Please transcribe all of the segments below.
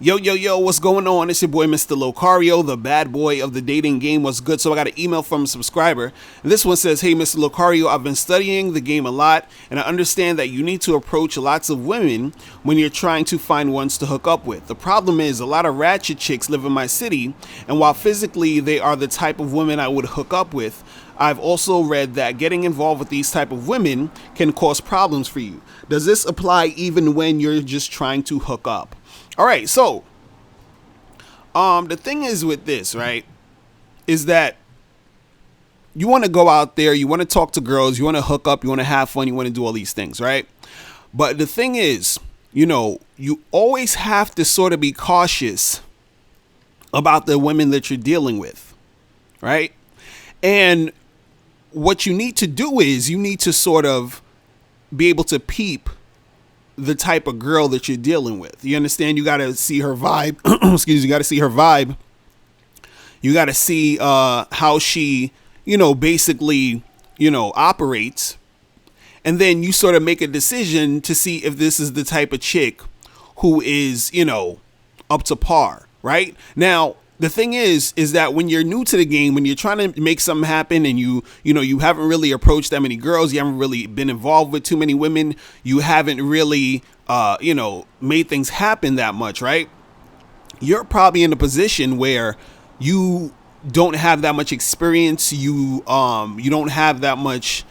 Yo, yo, yo, what's going on? It's your boy, Mr. Locario, the bad boy of the dating game. What's good? So I got an email from a subscriber. And this one says, hey, Mr. Locario, I've been studying the game a lot, and I understand that you need to approach lots of women when you're trying to find ones to hook up with. The problem is a lot of ratchet chicks live in my city, and while physically they are the type of women I would hook up with, I've also read that getting involved with these type of women can cause problems for you. Does this apply even when you're just trying to hook up? All right, so the thing is with this, right, is that you want to go out there, you want to talk to girls, you want to hook up, you want to have fun, you want to do all these things, right? But the thing is, you always have to sort of be cautious about the women that you're dealing with, right? And what you need to do is you need to sort of be able to peep the type of girl that you're dealing with. You understand? You got to see her vibe. Excuse me. You got to see her vibe. You got to see how she, basically, operates. And then you sort of make a decision to see if this is the type of chick who is, up to par, right? Now, the thing is that when you're new to the game, when you're trying to make something happen and you haven't really approached that many girls, you haven't really been involved with too many women, you haven't really, made things happen that much, right? You're probably in a position where you don't have that much experience. You don't have that much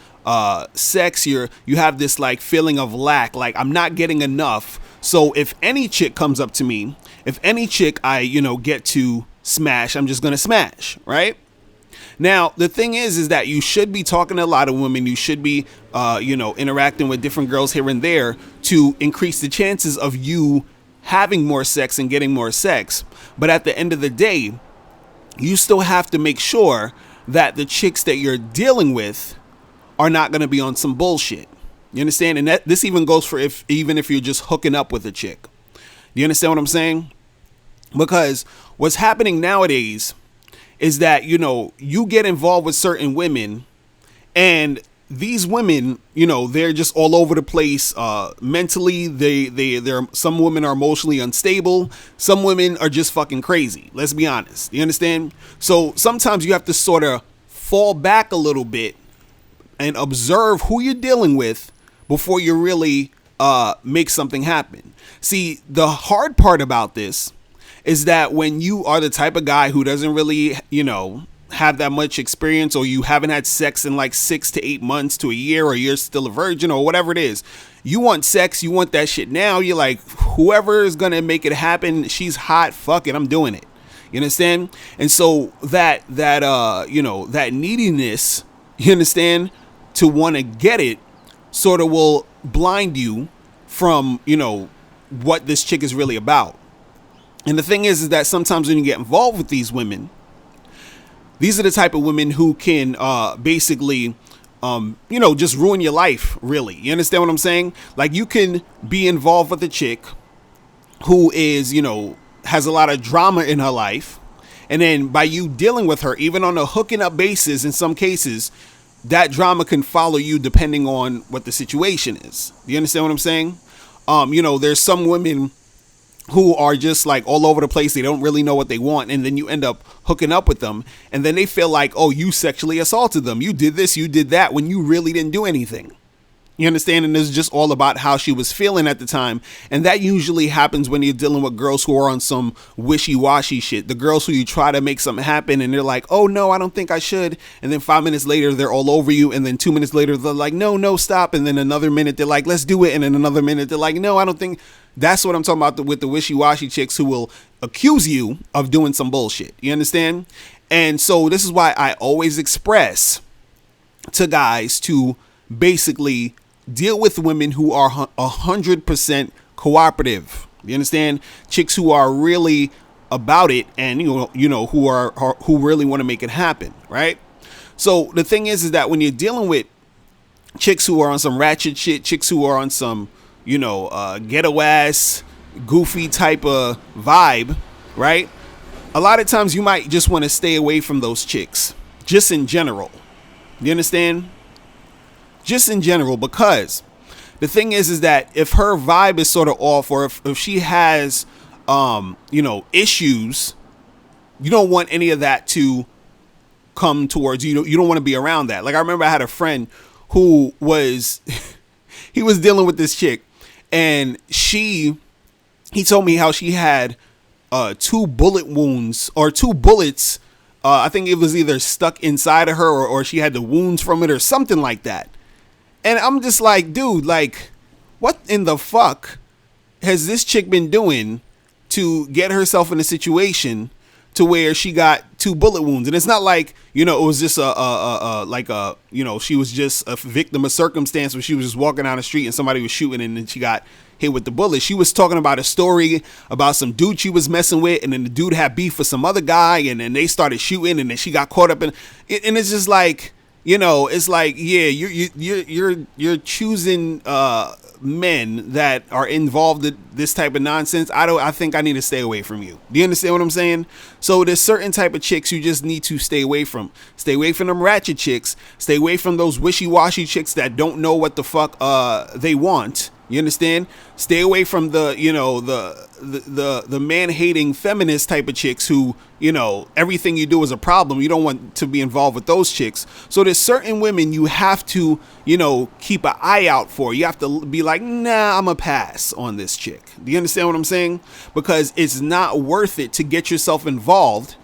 sex. You have this like feeling of lack, like I'm not getting enough. So if any chick comes up to me, if any chick I, get to smash, I'm just going to smash, right? Now, the thing is that you should be talking to a lot of women. You should be, interacting with different girls here and there to increase the chances of you having more sex and getting more sex. But at the end of the day, you still have to make sure that the chicks that you're dealing with are not going to be on some bullshit. You understand? And this even goes for even if you're just hooking up with a chick. You understand what I'm saying? Because what's happening nowadays is that, you get involved with certain women and these women, they're just all over the place. Mentally, they're some women are emotionally unstable. Some women are just fucking crazy. Let's be honest. You understand? So sometimes you have to sort of fall back a little bit and observe who you're dealing with before you really make something happen. See, the hard part about this is that when you are the type of guy who doesn't really, have that much experience, or you haven't had sex in like 6 to 8 months to a year, or you're still a virgin or whatever it is, you want sex, you want that shit now. You're like, whoever is going to make it happen, she's hot, fuck it, I'm doing it. You understand? And so that neediness, you understand, to want to get it sort of will blind you from, what this chick is really about. And the thing is that sometimes when you get involved with these women, these are the type of women who can basically, just ruin your life, really. You understand what I'm saying? Like, you can be involved with a chick who is, has a lot of drama in her life. And then by you dealing with her, even on a hooking up basis, in some cases, that drama can follow you depending on what the situation is. Do you understand what I'm saying? There's some women who are just like all over the place. They don't really know what they want. And then you end up hooking up with them. And then they feel like, oh, you sexually assaulted them. You did this, you did that, when you really didn't do anything. You understand? And it's just all about how she was feeling at the time. And that usually happens when you're dealing with girls who are on some wishy-washy shit. The girls who you try to make something happen and they're like, oh, no, I don't think I should. And then 5 minutes later, they're all over you. And then 2 minutes later, they're like, no, stop. And then another minute, they're like, let's do it. And then another minute, they're like, no, I don't think. That's what I'm talking about with the wishy-washy chicks who will accuse you of doing some bullshit. You understand? And so this is why I always express to guys to basically deal with women who are 100% cooperative. You understand? Chicks who are really about it and who really want to make it happen, right? So the thing is that when you're dealing with chicks who are on some ratchet shit, chicks who are on some ghetto ass, goofy type of vibe, right? A lot of times you might just want to stay away from those chicks, just in general. You understand? Just in general, because the thing is that if her vibe is sort of off, or if she has issues, you don't want any of that to come towards you. You don't want to be around that. Like, I remember I had a friend who was he was dealing with this chick, and he told me how she had two bullet wounds, or two bullets. I think it was either stuck inside of her, or she had the wounds from it or something like that. And I'm just like, dude, like, what in the fuck has this chick been doing to get herself in a situation to where she got two bullet wounds? And it's not like, it was just she was just a victim of circumstance where she was just walking down the street and somebody was shooting and then she got hit with the bullet. She was talking about a story about some dude she was messing with, and then the dude had beef with some other guy, and then they started shooting, and then she got caught up in it. And it's just like, it's like, yeah, you're choosing men that are involved in this type of nonsense. I think I need to stay away from you. Do you understand what I'm saying? So there's certain type of chicks you just need to stay away from. Stay away from them ratchet chicks. Stay away from those wishy-washy chicks that don't know what the fuck they want. You understand? Stay away from the man-hating feminist type of chicks who, everything you do is a problem. You don't want to be involved with those chicks. So there's certain women you have to, keep an eye out for. You have to be like, nah, I'm a pass on this chick. Do you understand what I'm saying? Because it's not worth it to get yourself involved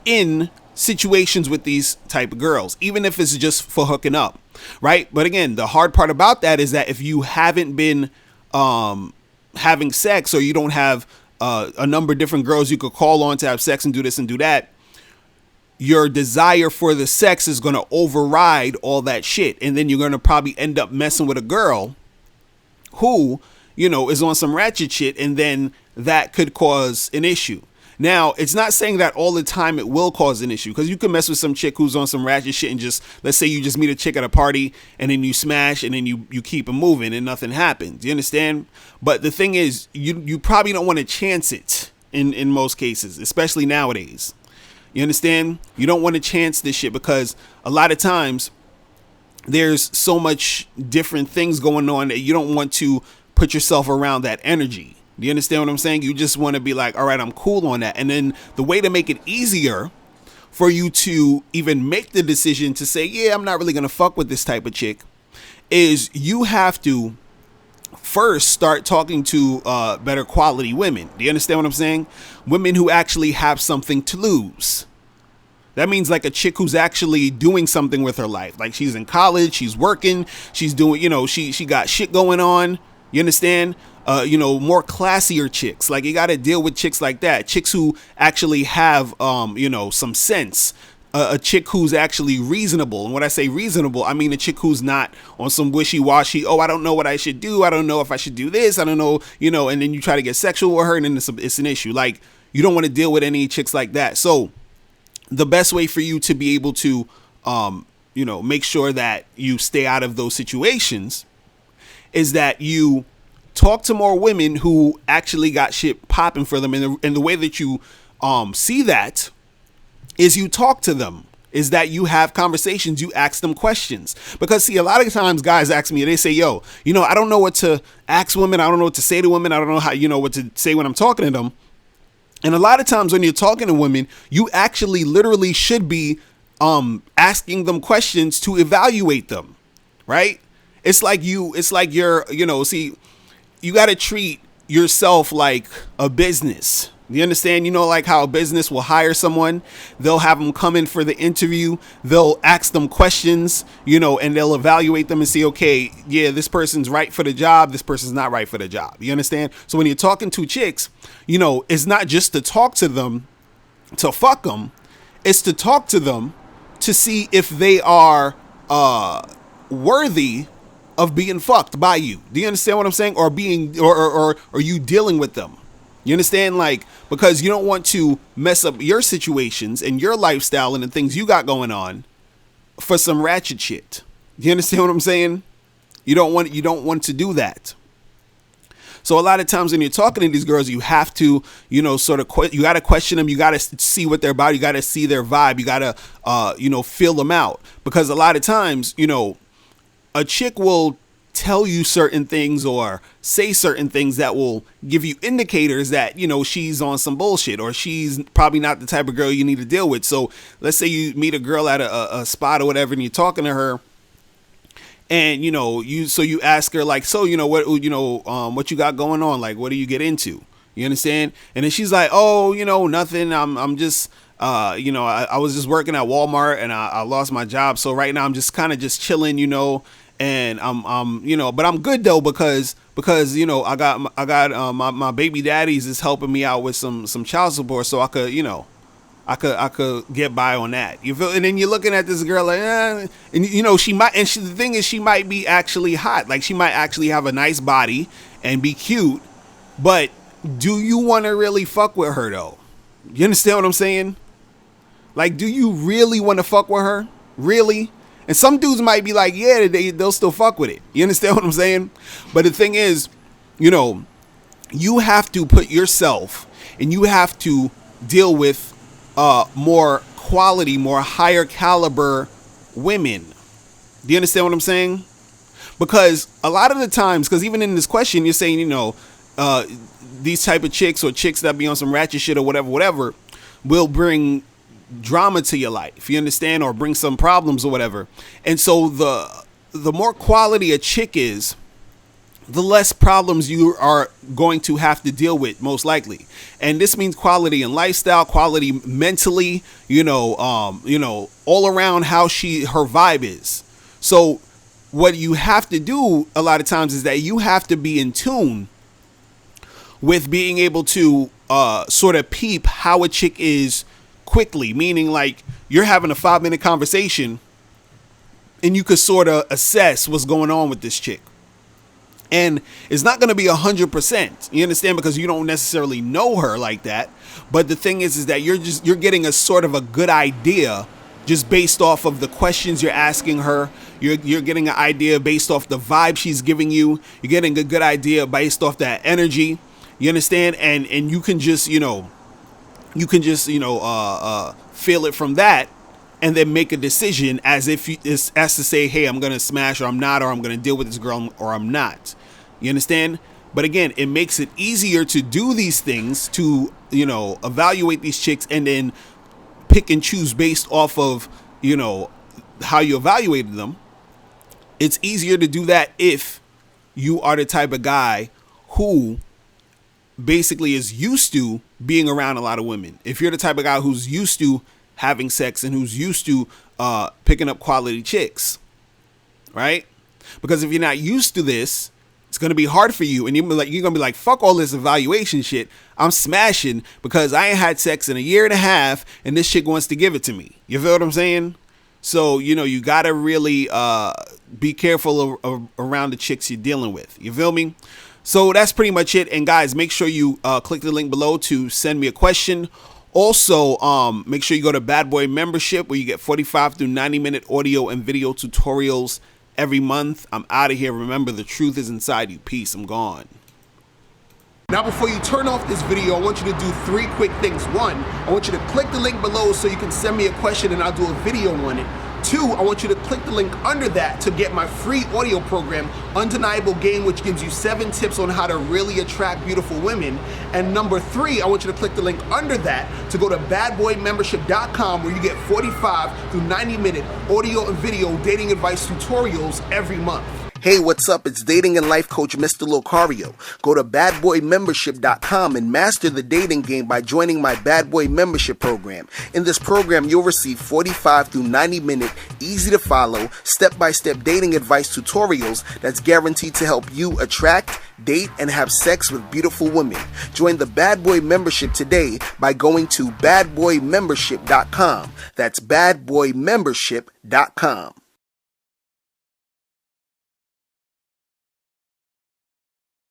in situations with these type of girls, even if it's just for hooking up, right? But again, the hard part about that is that if you haven't been having sex, or you don't have a number of different girls you could call on to have sex and do this and do that, your desire for the sex is going to override all that shit, and then you're going to probably end up messing with a girl who, is on some ratchet shit, and then that could cause an issue. Now, it's not saying that all the time it will cause an issue, because you can mess with some chick who's on some ratchet shit and just, let's say you just meet a chick at a party and then you smash and then you keep it moving and nothing happens. You understand? But the thing is, you probably don't want to chance it in most cases, especially nowadays. You understand? You don't want to chance this shit because a lot of times there's so much different things going on that you don't want to put yourself around that energy. Do you understand what I'm saying? You just want to be like, all right, I'm cool on that. And then the way to make it easier for you to even make the decision to say, yeah, I'm not really going to fuck with this type of chick, is you have to first start talking to better quality women. Do you understand what I'm saying? Women who actually have something to lose. That means like a chick who's actually doing something with her life. Like she's in college, she's working, she's doing, she got shit going on. You understand? More classier chicks. Like, you got to deal with chicks like that. Chicks who actually have, some sense. A chick who's actually reasonable. And when I say reasonable, I mean a chick who's not on some wishy-washy, I don't know what I should do. I don't know if I should do this. I don't know, and then you try to get sexual with her and then it's an issue. Like, you don't want to deal with any chicks like that. So the best way for you to be able to, make sure that you stay out of those situations is that you talk to more women who actually got shit popping for them. And the way that you see that is you talk to them, is that you have conversations, you ask them questions. Because see, a lot of times guys ask me, they say, yo, I don't know what to ask women. I don't know what to say to women. I don't know how, what to say when I'm talking to them. And a lot of times when you're talking to women, you actually literally should be asking them questions to evaluate them, right? It's like you're, see, you got to treat yourself like a business. You understand? Like how a business will hire someone, they'll have them come in for the interview, they'll ask them questions, and they'll evaluate them and see, okay, yeah, this person's right for the job, this person's not right for the job. You understand? So when you're talking to chicks, it's not just to talk to them, to fuck them, it's to talk to them to see if they are worthy of being fucked by you. Do you understand what I'm saying? Or being, or you dealing with them. You understand? Like, because you don't want to mess up your situations and your lifestyle and the things you got going on for some ratchet shit. Do you understand what I'm saying? You don't want to do that. So a lot of times when you're talking to these girls, you have to, you got to question them. You got to see what they're about. You got to see their vibe. You got to, feel them out, because a lot of times, a chick will tell you certain things or say certain things that will give you indicators that, you know, she's on some bullshit or she's probably not the type of girl you need to deal with. So let's say you meet a girl at a spot or whatever, and you're talking to her, and, you know, you ask her like, so, you know, what you got going on? Like, what do you get into? You understand? And then she's like, oh, you know, nothing. I'm just, you know, I was just working at Walmart and I lost my job. So right now I'm just kind of just chilling, you know, and I'm, you know, but I'm good though, because, you know, I got my baby daddies is helping me out with some child support. So I could, you know, I could get by on that. You feel? And then you're looking at this girl like, and you know, the thing is, she might be actually hot. Like, she might actually have a nice body and be cute, but do you want to really fuck with her though? You understand what I'm saying? Like, do you really want to fuck with her? Really? And some dudes might be like, yeah, they'll still fuck with it. You understand what I'm saying? But the thing is, you know, you have to put yourself, and you have to deal with more quality, more higher caliber women. Do you understand what I'm saying? Because a lot of the times, because even in this question, you're saying, you know, these type of chicks or chicks that be on some ratchet shit or whatever, will bring drama to your life, you understand, or bring some problems or whatever. And so the more quality a chick is, the less problems you are going to have to deal with, most likely. And this means quality in lifestyle, quality mentally, you know, all around how her vibe is. So what you have to do a lot of times is that you have to be in tune with being able to sort of peep how a chick is quickly, meaning like you're having a 5-minute conversation and you could sort of assess what's going on with this chick. And it's not going to be 100%, you understand, because you don't necessarily know her like that. But the thing is that you're getting a sort of a good idea just based off of the questions you're asking her. You're getting an idea based off the vibe she's giving you. You're getting a good idea based off that energy. You understand? And you can just, feel it from that, and then make a decision as to say, hey, I'm going to smash or I'm not, or I'm going to deal with this girl or I'm not. You understand? But again, it makes it easier to do these things, to, evaluate these chicks and then pick and choose based off of, how you evaluated them. It's easier to do that if you are the type of guy who basically is used to being around a lot of women. If you're the type of guy who's used to having sex and who's used to picking up quality chicks, right? Because if you're not used to this, it's going to be hard for you. And you're going to be like, fuck all this evaluation shit. I'm smashing because I ain't had sex in a year and a half and this chick wants to give it to me. You feel what I'm saying? So, you got to really be careful around the chicks you're dealing with. You feel me? So that's pretty much it. And guys, make sure you click the link below to send me a question. Also, make sure you go to Bad Boy Membership, where you get 45 through 90-minute audio and video tutorials every month. I'm out of here. Remember, the truth is inside you. Peace. I'm gone. Now, before you turn off this video, I want you to do 3 quick things. 1, I want you to click the link below so you can send me a question and I'll do a video on it. 2, I want you to click the link under that to get my free audio program, Undeniable Game, which gives you 7 tips on how to really attract beautiful women. And number 3, I want you to click the link under that to go to badboymembership.com, where you get 45 through 90-minute audio and video dating advice tutorials every month. Hey, what's up? It's dating and life coach Mr. Locario. Go to badboymembership.com and master the dating game by joining my Bad Boy Membership program. In this program, you'll receive 45 through 90-minute, easy to follow, step-by-step dating advice tutorials that's guaranteed to help you attract, date, and have sex with beautiful women. Join the Bad Boy Membership today by going to badboymembership.com. That's badboymembership.com.